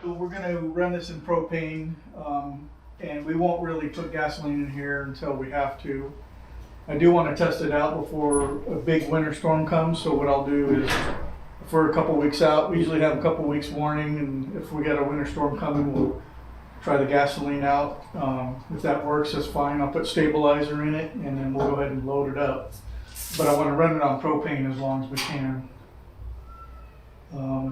So we're going to run this in propane, and we won't really put gasoline in here until we have to. I do want to test it out before a big winter storm comes, so what I'll do is for a couple weeks out, we usually have a couple weeks warning, and if we get a winter storm coming, we'll try the gasoline out. If that works, that's fine. I'll put stabilizer in it, and then we'll go ahead and load it up. But I want to run it on propane as long as we can.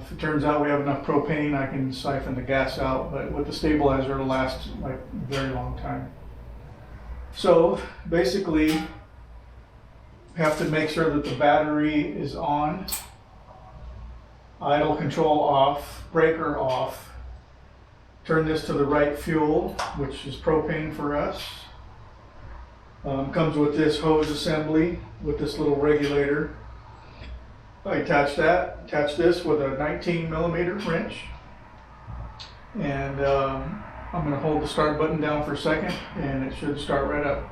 If it turns out we have enough propane, I can siphon the gas out, but with the stabilizer, it'll last like a very long time. So basically, we have to make sure that the battery is on, idle control off, breaker off, turn this to the right fuel, which is propane for us. Comes with this hose assembly with this little regulator. I attach this with a 19mm wrench, and I'm going to hold the start button down for a second, and it should start right up.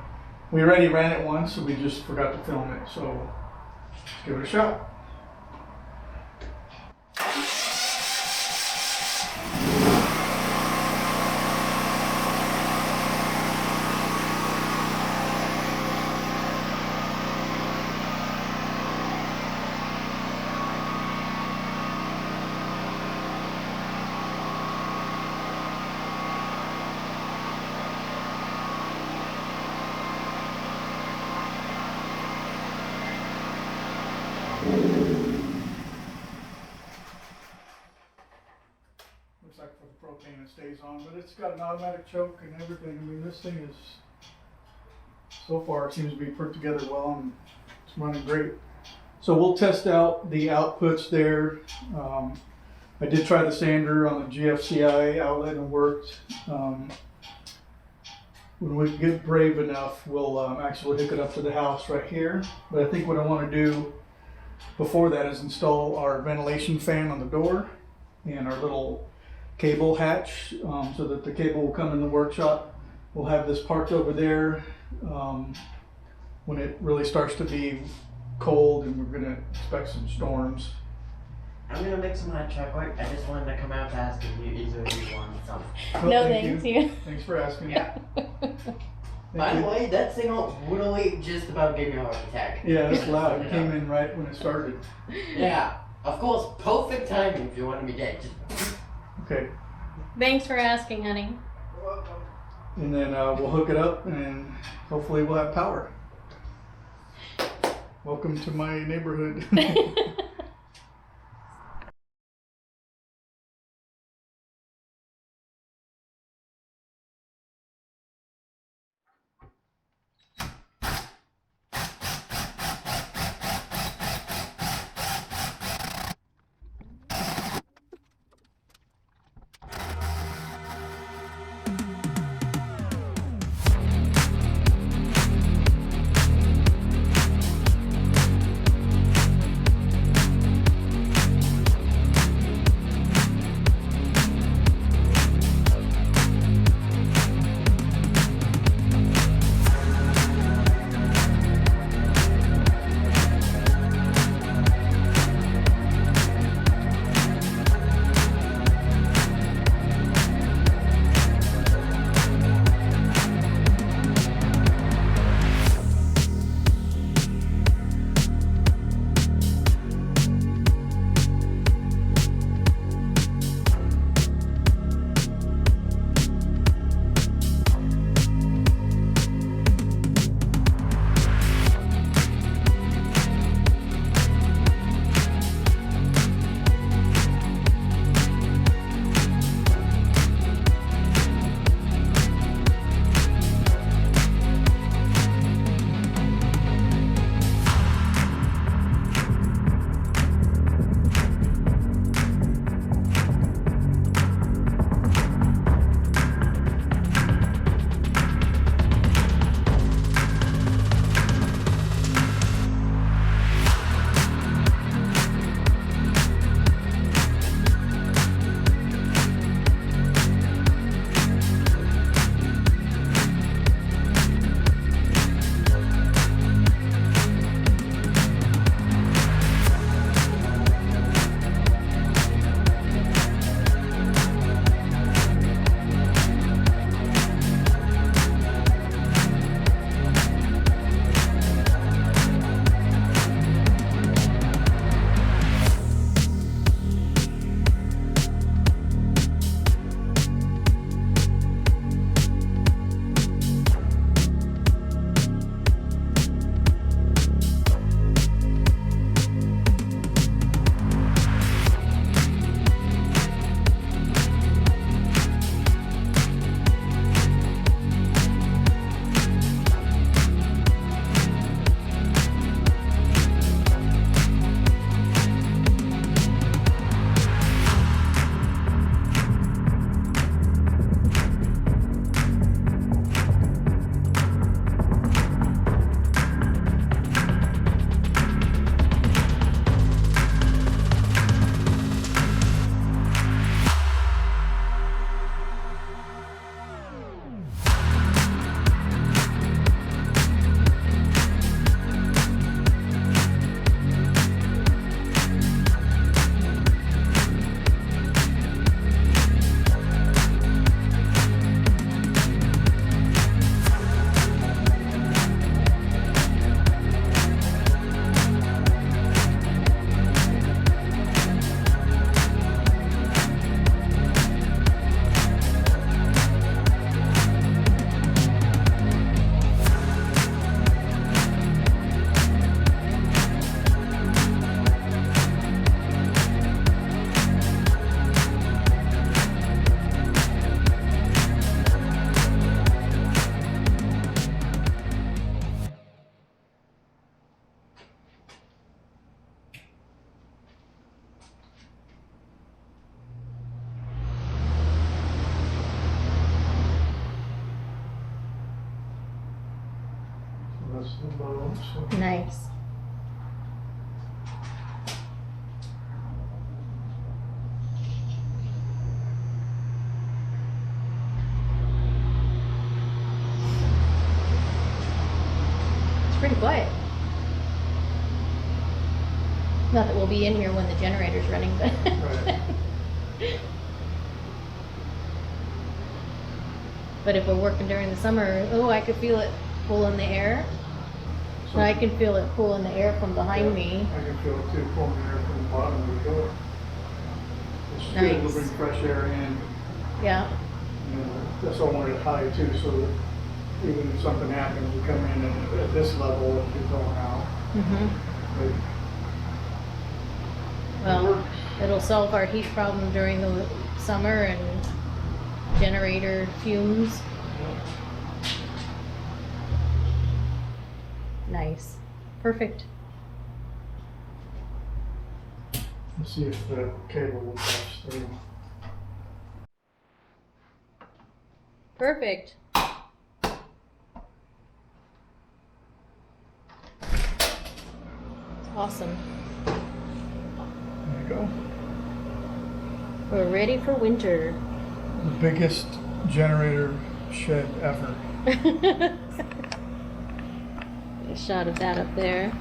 We already ran it once, so we just forgot to film it, so let's give it a shot. Looks like for the propane it stays on, but it's got an automatic choke and everything. I mean, this thing is, so far it seems to be put together well, and it's running great. So we'll test out the outputs there. I did try the sander on the GFCI outlet and worked. When we get brave enough, we'll actually hook it up to the house right here. But I think what I want to do before that is install our ventilation fan on the door and our little cable hatch, so that the cable will come in the workshop. We'll have this parked over there when it really starts to be cold and we're going to expect some storms. I'm gonna make some hot chocolate. I just wanted to come out to ask if you either of you want some. Oh, No, thank thanks you. Thanks for asking. Yeah. Thank By the you. way, that signal literally just about gave me a heart attack. Yeah, it's loud. It came in right when it started. Yeah. Of course, perfect timing if you want to be dead. Just Okay. Thanks for asking, honey. And then we'll hook it up and hopefully we'll have power. Welcome to my neighborhood. So. Nice. It's pretty quiet. Not that we'll be in here when the generator's running, but. Right. But if we're working during the summer, oh, I could feel it pulling the air. So I can feel it pulling the air from behind me. I can feel it too, pulling the air from the bottom of the door. It's good Nice. to bring fresh air in. Yeah. You know, that's why I wanted it high too, so that even if something happens, we come in and at this level, it'll be going out. Mm-hmm. But Well, it'll solve our heat problem during the summer and generator fumes. Nice. Perfect. let's see if the cable will pass through. Perfect. Awesome. There you go. We're ready for winter. The biggest generator shed ever. A shot of that up there.